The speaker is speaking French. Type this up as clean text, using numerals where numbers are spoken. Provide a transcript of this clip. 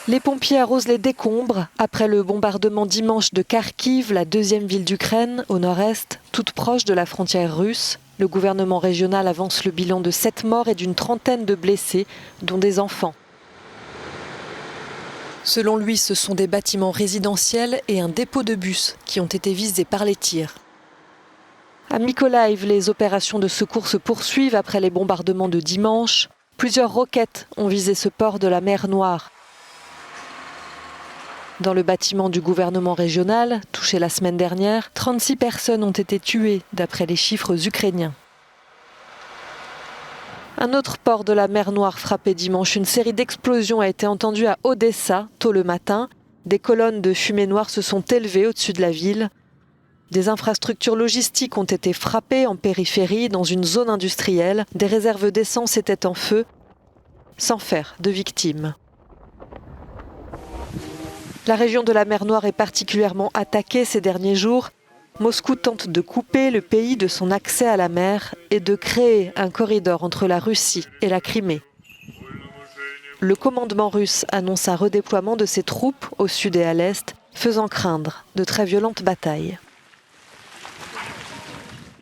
Les pompiers arrosent les décombres après le bombardement dimanche de Kharkiv, la deuxième ville d'Ukraine, au nord-est, toute proche de la frontière russe. Le gouvernement régional avance le bilan de 7 morts et d'une trentaine de blessés, dont des enfants. Selon lui, ce sont des bâtiments résidentiels et un dépôt de bus qui ont été visés par les tirs. À Mykolaiv, les opérations de secours se poursuivent après les bombardements de dimanche. Plusieurs roquettes ont visé ce port de la mer Noire. Dans le bâtiment du gouvernement régional, touché la semaine dernière, 36 personnes ont été tuées, d'après les chiffres ukrainiens. Un autre port de la mer Noire frappé dimanche. Une série d'explosions a été entendue à Odessa, tôt le matin. Des colonnes de fumée noire se sont élevées au-dessus de la ville. Des infrastructures logistiques ont été frappées en périphérie, dans une zone industrielle. Des réserves d'essence étaient en feu, sans faire de victimes. La région de la mer Noire est particulièrement attaquée ces derniers jours. Moscou tente de couper le pays de son accès à la mer et de créer un corridor entre la Russie et la Crimée. Le commandement russe annonce un redéploiement de ses troupes au sud et à l'est, faisant craindre de très violentes batailles.